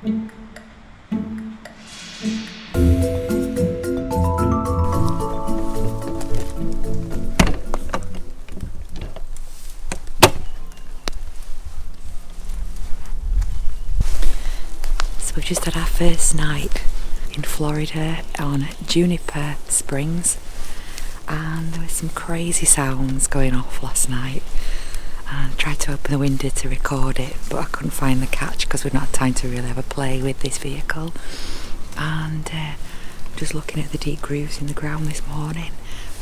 We've just had our first night in Florida on Juniper Springs, and there was some crazy sounds going off last night, and I tried to open the window to record it, but I couldn't find the catch because we'd not had time to really have a play with this vehicle. And just looking at the deep grooves in the ground this morning,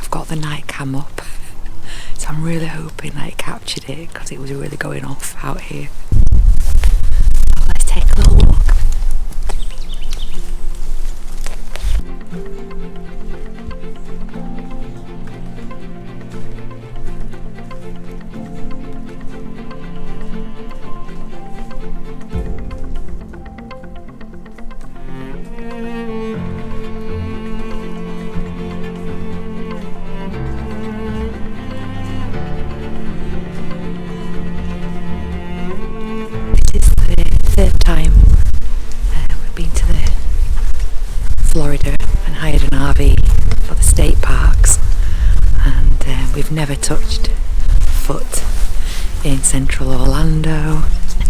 I've got the night cam up, so I'm really hoping that it captured it because it was really going off out here. So let's take a little look. Third time we've been to the Florida and hired an RV for the state parks, and we've never touched foot in central Orlando,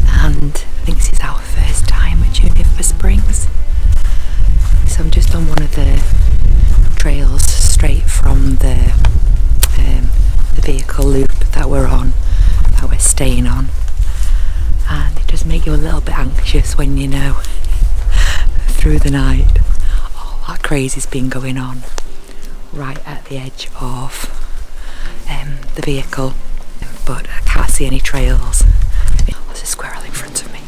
and I think this is our first time at Juniper Springs. So I'm just on one of the trails straight from the vehicle loop that we're on, that we're staying on. And it does make you a little bit anxious when you know through the night all that crazy's been going on right at the edge of the vehicle, but I can't see any trails. There's a squirrel in front of me.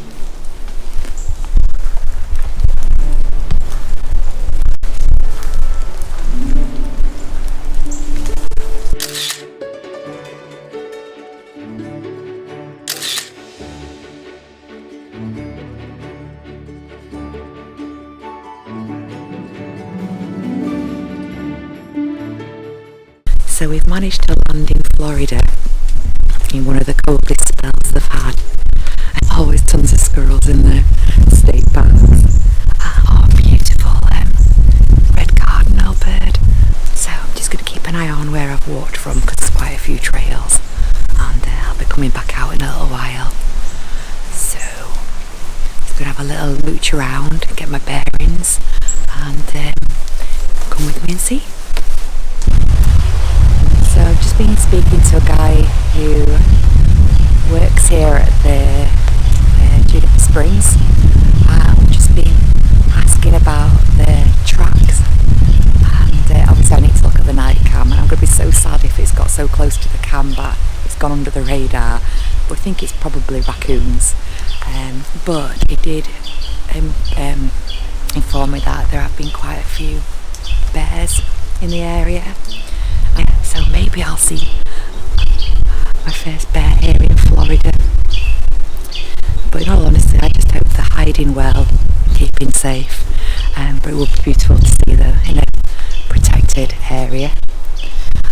So we've managed to land in Florida in one of the coldest spells they've had. And always tons of squirrels in the state parks. Oh, beautiful red cardinal bird. So I'm just going to keep an eye on where I've walked from because there's quite a few trails, and I'll be coming back out in a little while. So I'm going to have a little mooch around and get my bearings, and come with me and see. So I've just been speaking to a guy who works here at the Juniper Springs. I've just been asking about the tracks, and obviously I need to look at the night cam, and I'm going to be so sad if it's got so close to the cam that it's gone under the radar, but I think it's probably raccoons. But he did inform me that there have been quite a few bears in the area. So maybe I'll see my first bear here in Florida. But in all honesty, I just hope they're hiding well and keeping safe. But it would be beautiful to see them in a protected area.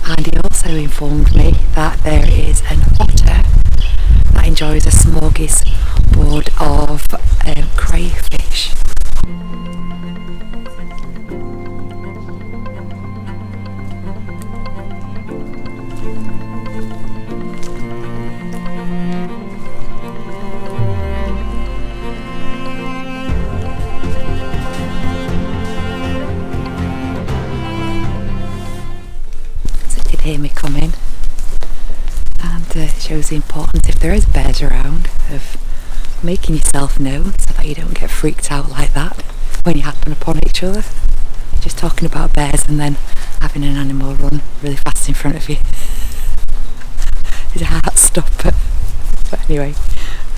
And he also informed me that there is an otter that enjoys a smorgasbord of crayfish. Hear me coming, and it shows the importance, if there is bears around, of making yourself known so that you don't get freaked out like that when you happen upon each other. Just talking about bears and then having an animal run really fast in front of you is a heart stopper. But anyway,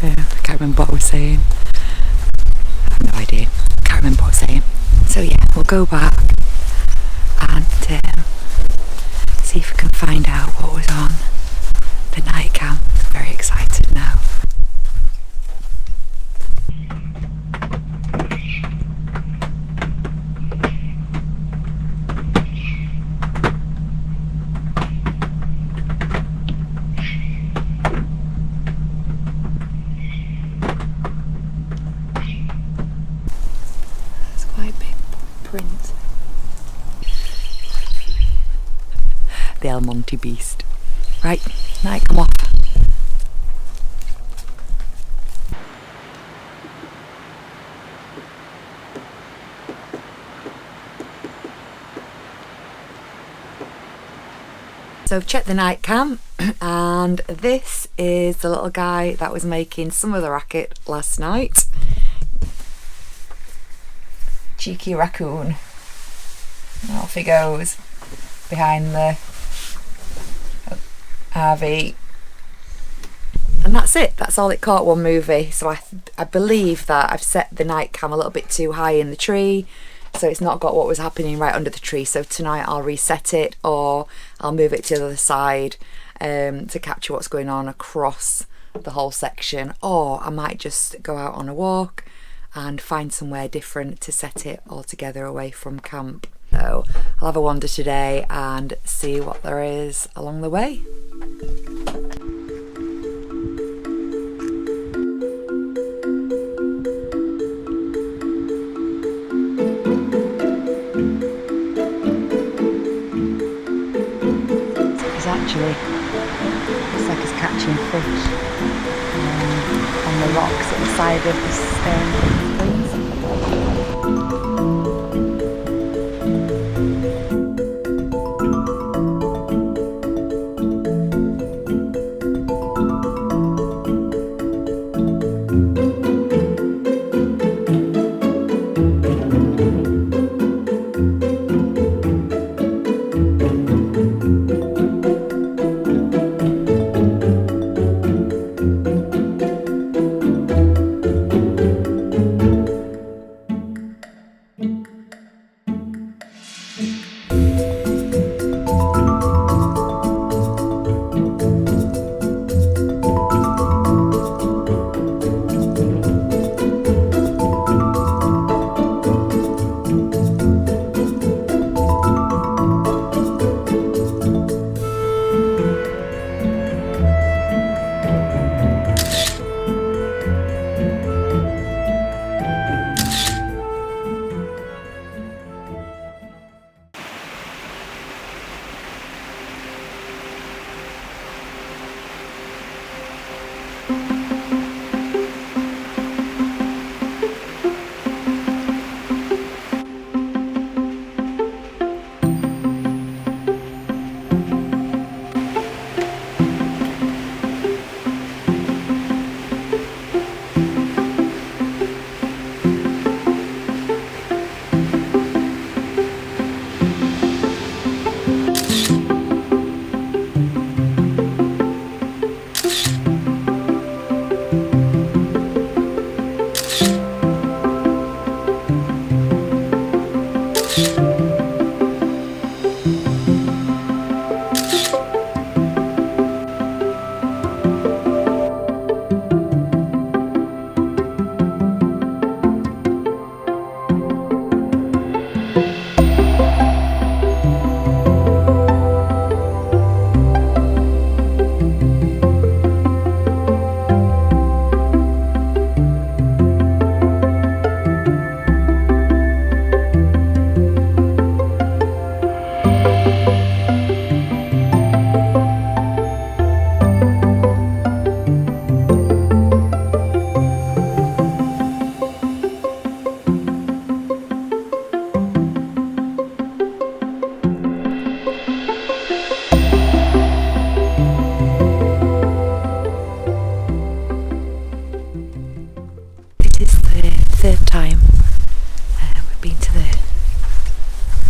I can't remember what I was saying. I have no idea. I can't remember what I was saying. So yeah, we'll go back and see if we can find out what was on the night cam. I'm very excited now. Del Monte beast. Right, night come off. So I've checked the night cam, and this is the little guy that was making some of the racket last night. Cheeky raccoon. And off he goes behind the RV. And that's it, that's all it caught, one movie. So I believe that I've set the night cam a little bit too high in the tree, so it's not got what was happening right under the tree. So tonight I'll reset it, or I'll move it to the other side to capture what's going on across the whole section, or I might just go out on a walk and find somewhere different to set it all together away from camp. So I'll have a wander today and see what there is along the way. Actually, looks like it's catching fish on the rocks at the side of the springs.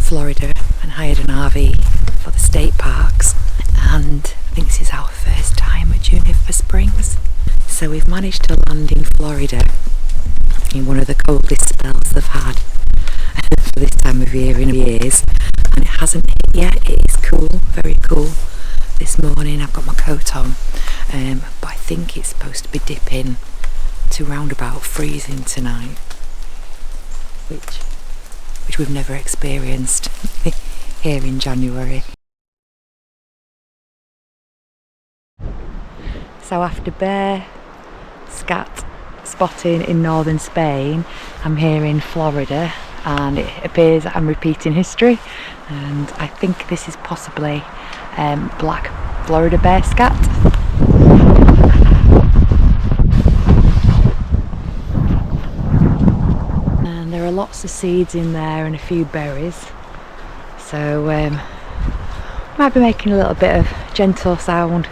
Florida and hired an RV for the state parks, and I think this is our first time at Juniper Springs. So we've managed to land in Florida in one of the coldest spells they've had for this time of year in years, and it hasn't hit yet. It is cool, very cool. This morning I've got my coat on, but I think it's supposed to be dipping to round about freezing tonight, which we've never experienced here in January. So after bear scat spotting in northern Spain, I'm here in Florida, and it appears that I'm repeating history, and I think this is possibly black Florida bear scat. And there are lots of seeds in there and a few berries, so might be making a little bit of gentle sound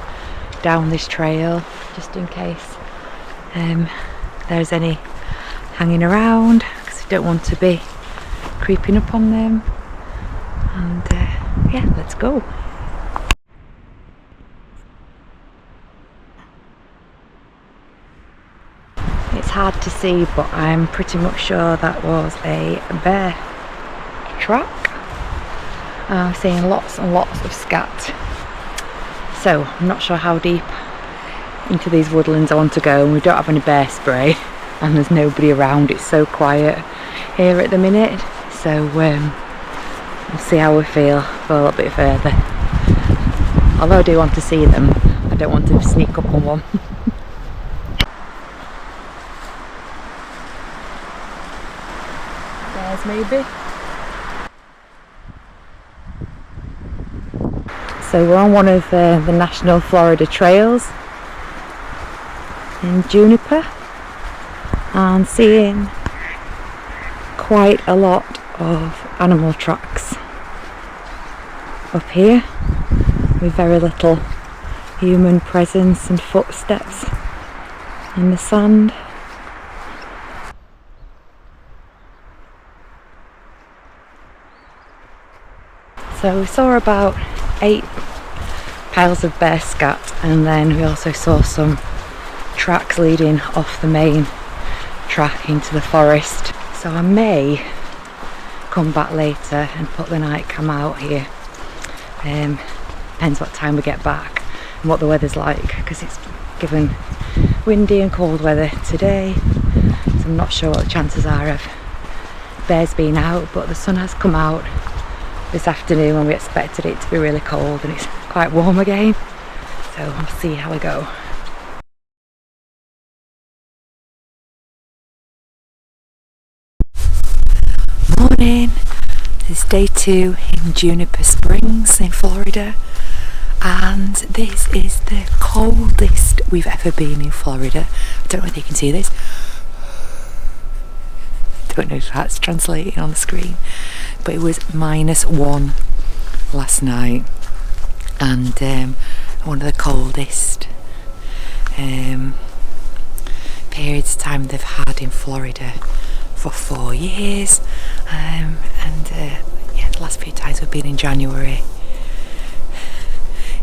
down this trail just in case there's any hanging around, because I don't want to be creeping up on them. And yeah, let's go. It's hard to see, but I'm pretty much sure that was a bear track. I'm seeing lots and lots of scat. So I'm not sure how deep into these woodlands I want to go, and we don't have any bear spray and there's nobody around. It's so quiet here at the minute, so we'll see how we feel for a little bit further. Although I do want to see them, I don't want to sneak up on one. There's maybe. So we're on one of the national Florida trails in Juniper, and seeing quite a lot of animal tracks up here, with very little human presence and footsteps in the sand. So we saw about 8 piles of bear scat, and then we also saw some tracks leading off the main track into the forest. So I may come back later and put the night cam out here. Depends what time we get back and what the weather's like, because it's given windy and cold weather today, so I'm not sure what the chances are of bears being out, but the sun has come out this afternoon when we expected it to be really cold, and it's quite warm again, so we'll see how we go. Morning! This is day 2 in Juniper Springs in Florida, and this is the coldest we've ever been in Florida. I don't know if you can see this. Don't know if that's translating on the screen, but it was -1 last night, and one of the coldest periods of time they've had in Florida for 4 years, and yeah, the last few times we've been in January,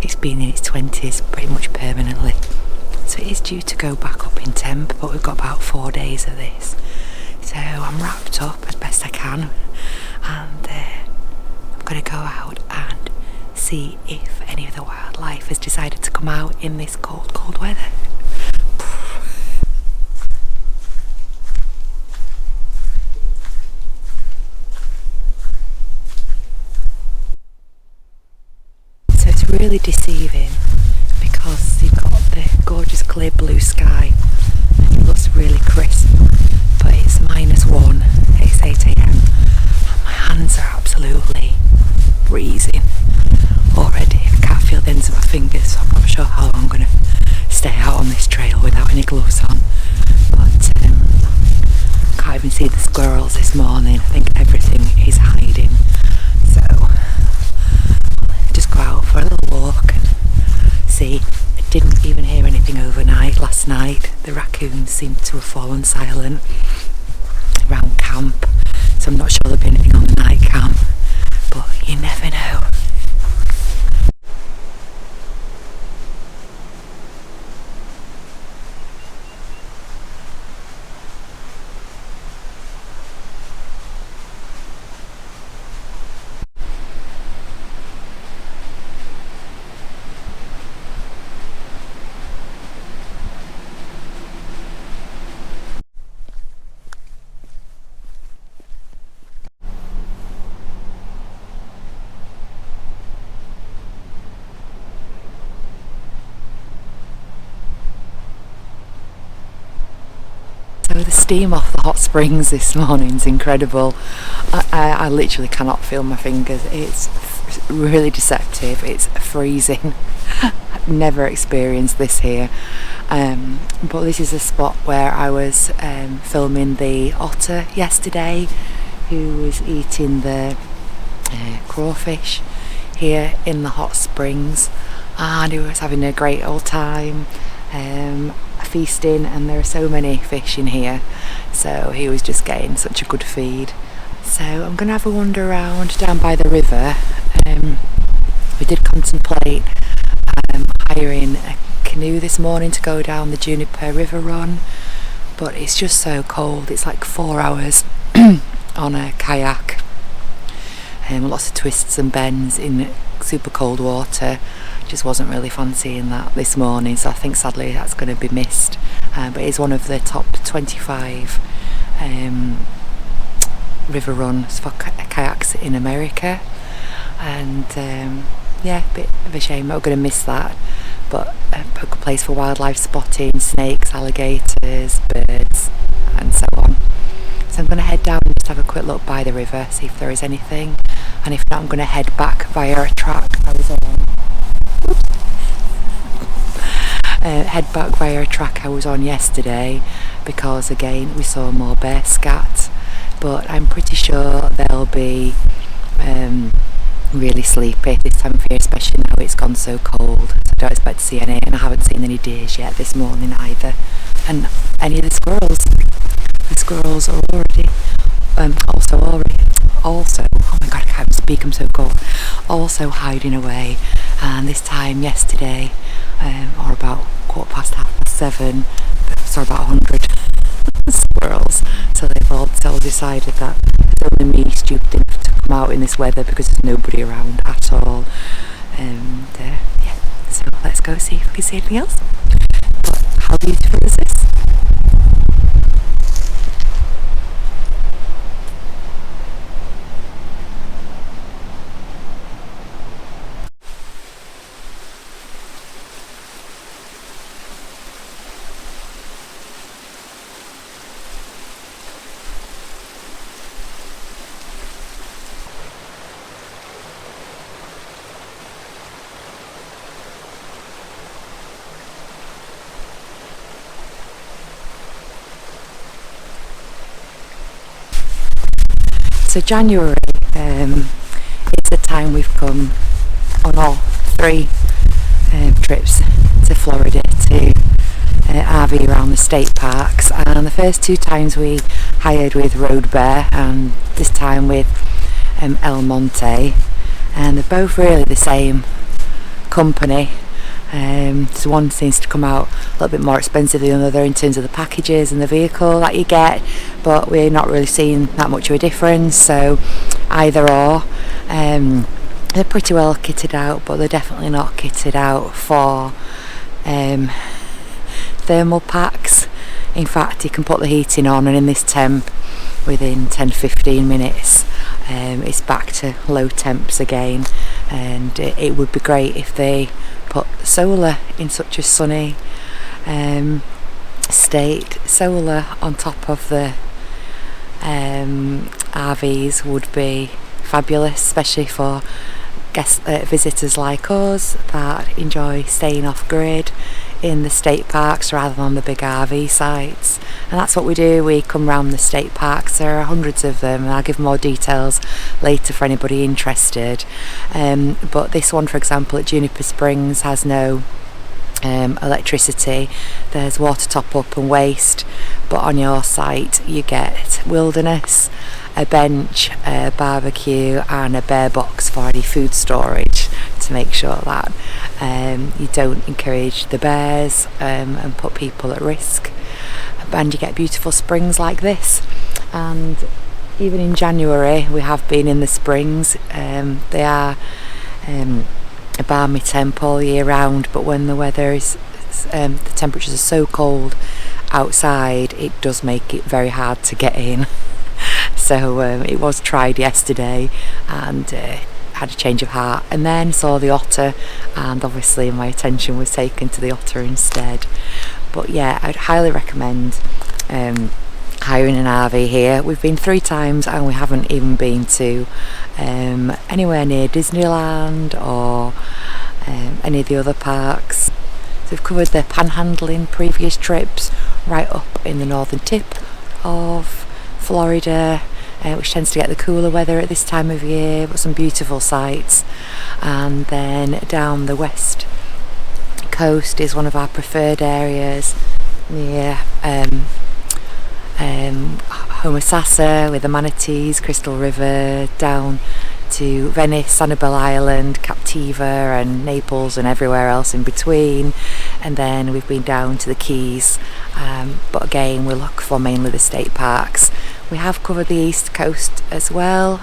it's been in its 20s pretty much permanently, so it is due to go back up in temp, but we've got about 4 days of this. So I'm wrapped up as best I can, and I'm going to go out and see if any of the wildlife has decided to come out in this cold, cold weather. So it's really deceiving, because you've got the gorgeous clear blue sky and it looks really crisp, but it's -1, it's 8 AM, and my hands are absolutely freezing already. I can't feel the ends of my fingers, so I'm not sure how long I'm going to stay out on this trail without any gloves on. But can't even see the squirrels this morning. I think everything is hiding, so I'll just go out for a little walk and see. I didn't even hear anything overnight last night. The raccoons seem to have fallen silent around camp, so I'm not sure there'll be anything on the night cam, but you never know. So the steam off the hot springs this morning is incredible. I literally cannot feel my fingers. It's really deceptive. It's freezing. I've never experienced this here, but this is a spot where I was filming the otter yesterday, who was eating the crawfish here in the hot springs, and he was having a great old time feasting, and there are so many fish in here, so he was just getting such a good feed. So I'm going to have a wander around down by the river. We did contemplate hiring a canoe this morning to go down the Juniper River run, but it's just so cold. It's like 4 hours on a kayak, lots of twists and bends in super cold water. Just wasn't really fancying that this morning, so I think sadly that's going to be missed. But it's one of the top 25 river runs for kayaks in America, and yeah, a bit of a shame. We're going to miss that, but a good place for wildlife spotting, snakes, alligators, birds, and so on. So I'm going to head down and just have a quick look by the river, see if there is anything, and if not, I'm going to head back via a track I was on. Head back via a track I was on yesterday, because again we saw more bear scat, but I'm pretty sure they'll be really sleepy this time of year, especially now it's gone so cold. So I don't expect to see any, and I haven't seen any deers yet this morning either, and any of the squirrels. The squirrels are already also, oh my god, I can't speak, I'm so cold, also hiding away. And this time yesterday, or about 7:15, saw about 100 squirrels. So they've all decided that it's only me stupid enough to come out in this weather because there's nobody around at all. And yeah, so let's go see if we can see anything else. But how beautiful is this? So January is the time we've come on all 3 trips to Florida to RV around the state parks, and the first 2 times we hired with Road Bear, and this time with El Monte, and they're both really the same company. So one seems to come out a little bit more expensive than the other in terms of the packages and the vehicle that you get, but we're not really seeing that much of a difference, so either or. They're pretty well kitted out, but they're definitely not kitted out for thermal packs. In fact, you can put the heating on, and in this temp, within 10-15 minutes it's back to low temps again. And it would be great if they put solar in such a sunny state. Solar on top of the RVs would be fabulous, especially for visitors like us that enjoy staying off grid in the state parks rather than the big RV sites. And that's what we do. We come round the state parks. There are hundreds of them, and I'll give more details later for anybody interested. But this one, for example, at Juniper Springs has no electricity. There's water top up and waste, but on your site you get wilderness, a bench, a barbecue, and a bear box for any food storage to make sure that you don't encourage the bears and put people at risk. And you get beautiful springs like this. And even in January we have been in the springs. They are a balmy temp all year round, but when the weather is the temperatures are so cold outside, it does make it very hard to get in. So it was tried yesterday, and had a change of heart, and then saw the otter, and obviously my attention was taken to the otter instead. But yeah, I'd highly recommend hiring an RV here. We've been 3 times and we haven't even been to anywhere near Disneyland or any of the other parks. So we've covered the Panhandle in previous trips, right up in the northern tip of Florida, which tends to get the cooler weather at this time of year, but some beautiful sights. And then down the west coast is one of our preferred areas near Homosassa with the manatees, Crystal River, down to Venice, Sanibel Island, Captiva and Naples and everywhere else in between. And then we've been down to the Keys, but again we look for mainly the state parks. We have covered the east coast as well,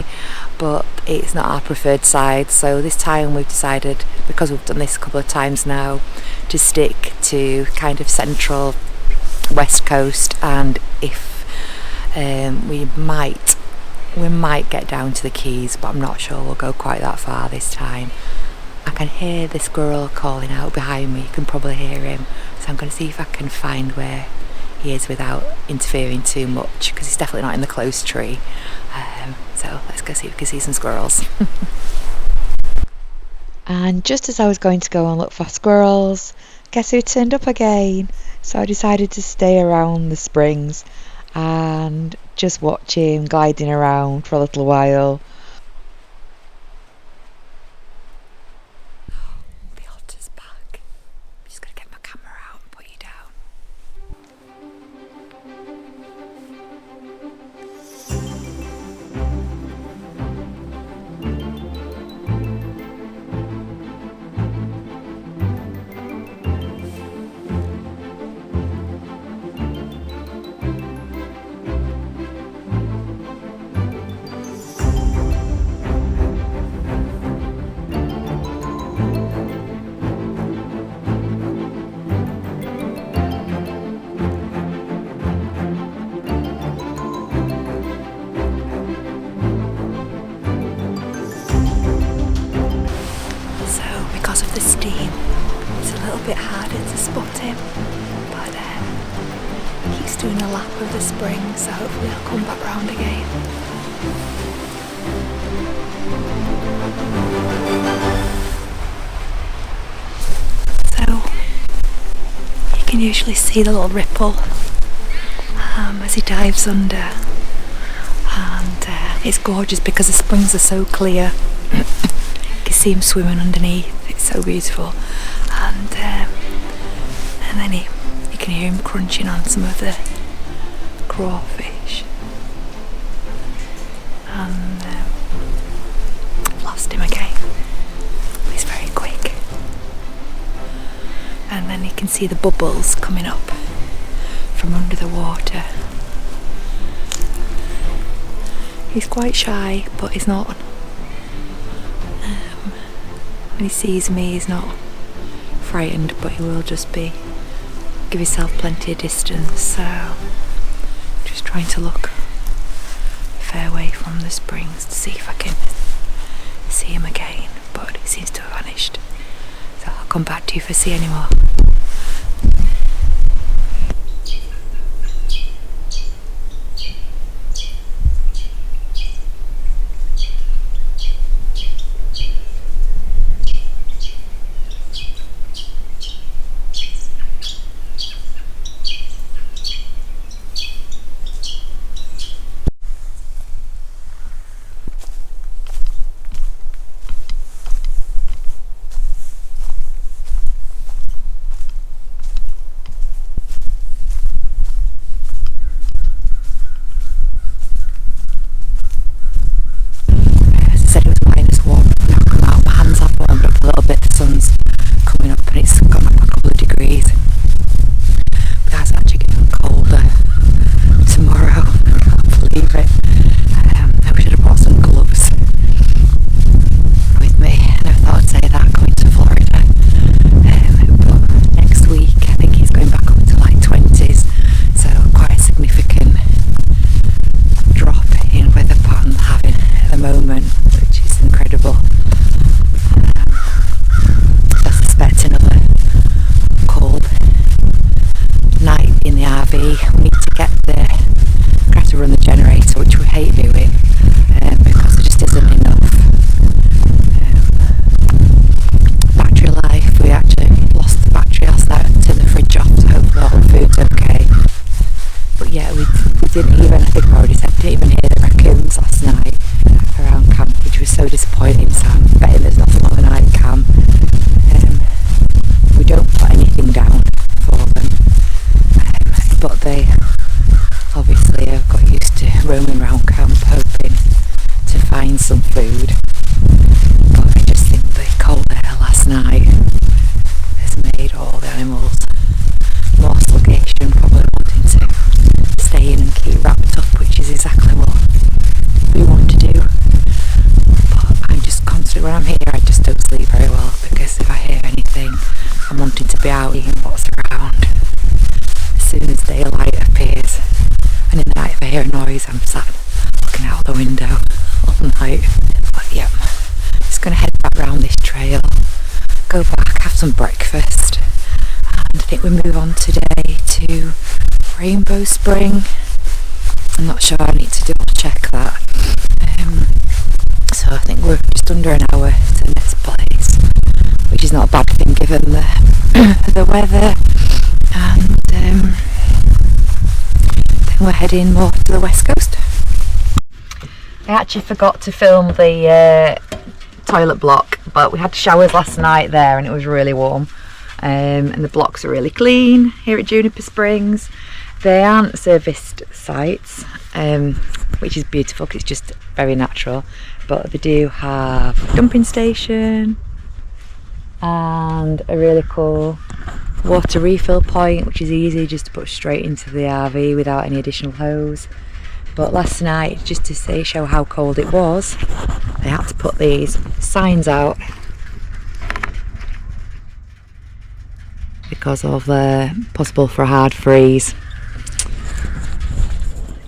but it's not our preferred side, so this time we've decided, because we've done this a couple of times now, to stick to kind of central west coast. And if we might get down to the Keys, but I'm not sure we'll go quite that far this time. I can hear the squirrel calling out behind me. You can probably hear him, so I'm going to see if I can find where he is without interfering too much, because he's definitely not in the close tree. So let's go see if we can see some squirrels. And just as I was going to go and look for squirrels, guess who turned up again? So I decided to stay around the springs and just watch him gliding around for a little while. The otter's back. I'm just going to get my camera out and put you down. Because of the steam, it's a little bit harder to spot him, but he's doing a lap of the spring, so hopefully he'll come back round again. So you can usually see the little ripple as he dives under, and it's gorgeous because the springs are so clear. You can see him swimming underneath. It's so beautiful, and then you can hear him crunching on some of the crawfish. And I've lost him again. He's very quick. And then you can see the bubbles coming up from under the water. He's quite shy, but he's not. When he sees me, he's not frightened, but he will just give himself plenty of distance. So just trying to look a fair way from the springs to see if I can see him again, but he seems to have vanished. So I'll come back to you if I see any more. didn't even, I think I already said, didn't even hear the raccoons last night around camp, which was so disappointing. So I'm betting there's nothing on the night cam. We don't put anything down for them, but they obviously have got used to roaming around camp hoping to find some food. But I just think the cold air last night has made all the animals more sluggish and probably wanting to stay in and keep wrapped up, which is exactly what we want to do. But I'm just constantly, when I'm here, I just don't sleep very well, because if I hear anything, I'm wanting to be out seeing what's around as soon as daylight appears. And in the night, if I hear a noise, I'm sat looking out the window all night. But yeah, just going to head back round this trail, go back, have some breakfast, and I think we move on today to Rainbow Spring. I'm not sure, I need to double check that. So I think we're just under an hour to the next place, which is not a bad thing given the weather. And then we're heading more to the west coast. I actually forgot to film the toilet block, but we had showers last night there and it was really warm. And the blocks are really clean here at Juniper Springs. They aren't serviced sites, which is beautiful because it's just very natural, but they do have a dumping station and a really cool water refill point, which is easy just to put straight into the RV without any additional hose. But last night, just to show how cold it was, they had to put these signs out because of the possible for a hard freeze.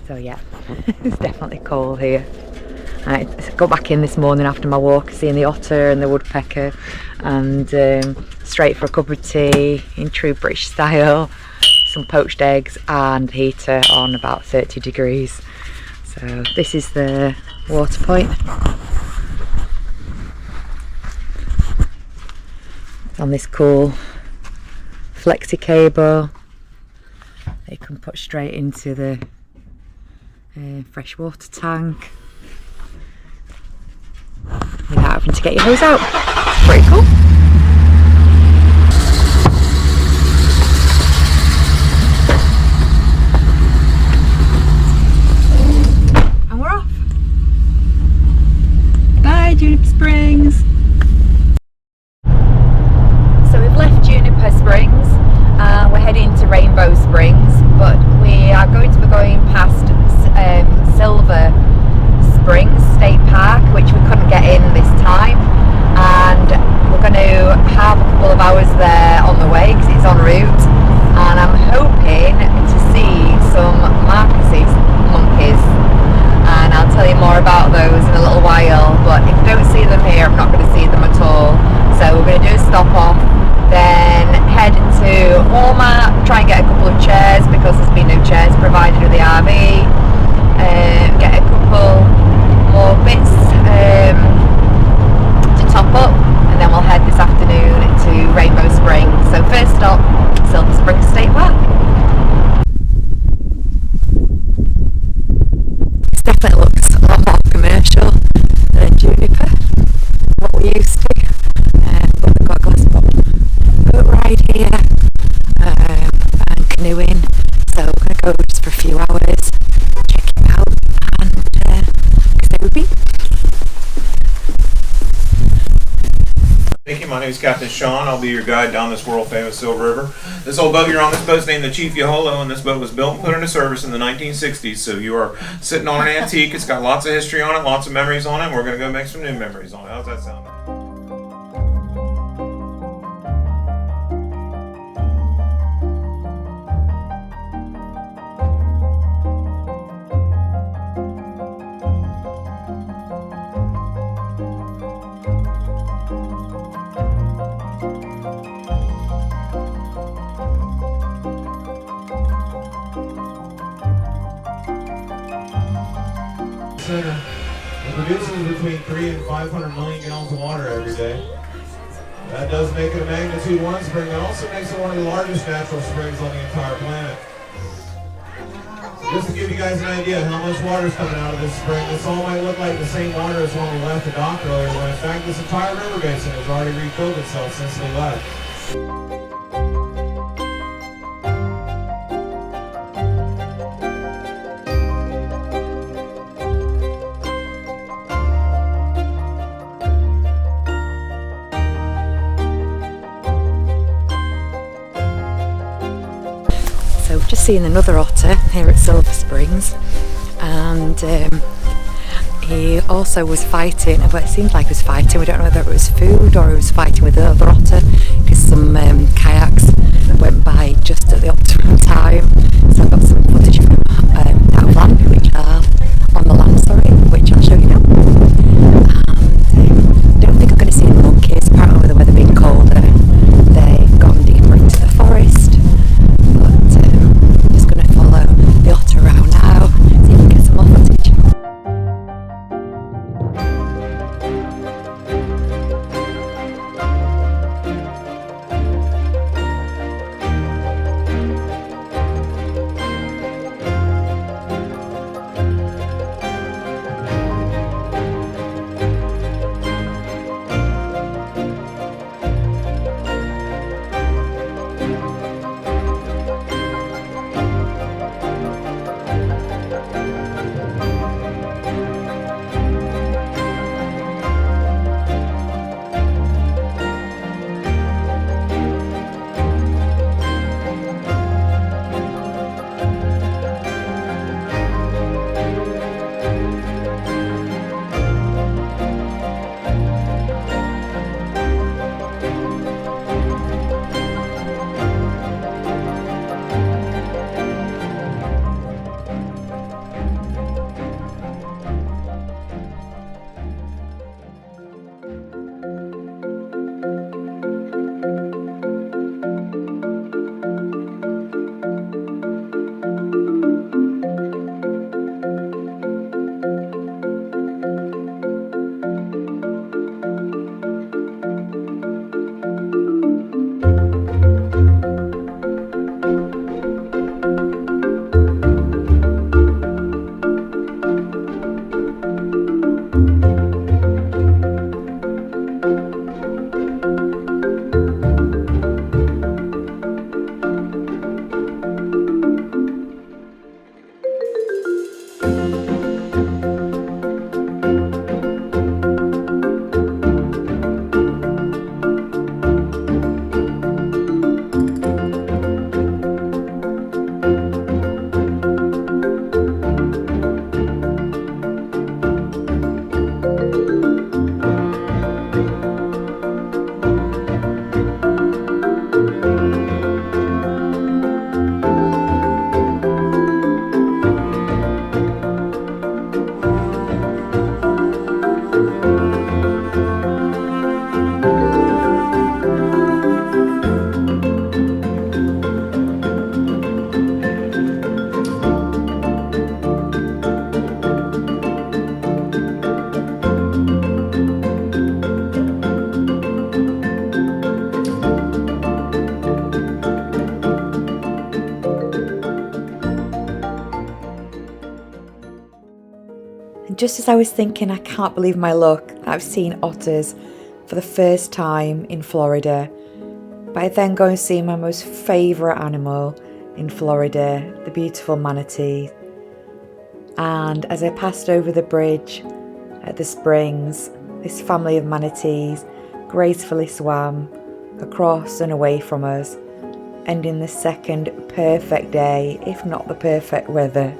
So yeah, it's definitely cold here. I got back in this morning after my walk, seeing the otter and the woodpecker, and straight for a cup of tea in true British style, some poached eggs and heater on about 30 degrees. So this is the water point. It's on this cool flexi cable. They can put straight into the freshwater tank without having to get your hose out. It's pretty cool. And we're off. Bye, Juniper Springs. So we've left Juniper Springs and we're heading to Rainbow Springs, but we are going to be going past Silver Springs State Park, which we couldn't get in this time, and we're going to have a couple of hours there on the way because it's en route, and I'm hoping to see some monkeys, and I'll tell you more about those in a little while. But if I don't see them here, I'm not going to see them at all. So we're going to do a stop off, then head to Walmart, try and get a couple of chairs because there's been no chairs provided with the RV, get a couple more bits to top up, and then we'll head this afternoon to Rainbow Springs. So first stop, Silver Springs State Park. This definitely looks a lot more commercial than Juniper, what we used to. But we've got a glass boat ride here and canoeing, so we're going to go just for a few hours, check it out, and say we've been. Thank you. My name is Captain Sean. I'll be your guide down this world famous Silver River. This old boat you're on, this boat's named the Chief Yaholo, and this boat was built and put into service in the 1960s. So you are sitting on an antique. It's got lots of history on it, lots of memories on it. And we're going to go make some new memories on it. How's that sound? It produces between 300 and 500 million gallons of water every day. That does make it a magnitude 1 spring. That also makes it one of the largest natural springs on the entire planet. Just to give you guys an idea of how much water is coming out of this spring, this all might look like the same water as when we left the dock earlier, when in fact this entire river basin has already refilled itself since they left. So we've just seen another otter here at Silver Springs, and he also was fighting, well, it seemed like he was fighting, we don't know whether it was food or he was fighting with the other otter, because some kayaks went by just at the optimum time. So I've got some footage of him out of land, which are on the land, sorry, which I'll show you now. And I don't think I'm going to see any monkeys. Apparently with the weather being colder, they've gone deeper into the forest. But I'm just going to follow the otter around now, see if we can get some more footage. And just as I was thinking, I can't believe my luck, I've seen otters for the first time in Florida. But I then go and see my most favourite animal in Florida, the beautiful manatee. And as I passed over the bridge at the springs, this family of manatees gracefully swam across and away from us, ending the second perfect day, if not the perfect weather,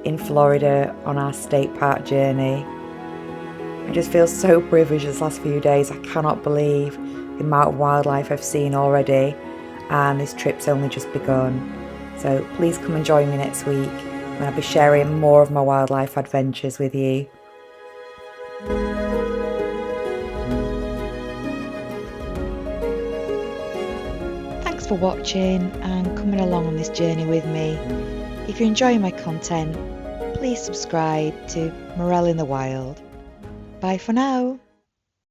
in Florida on our state park journey. I just feel so privileged this last few days. I cannot believe the amount of wildlife I've seen already, and this trip's only just begun. So please come and join me next week when I'll be sharing more of my wildlife adventures with you. Thanks for watching and coming along on this journey with me. If you're enjoying my content, please subscribe to Morel in the Wild. Bye for now.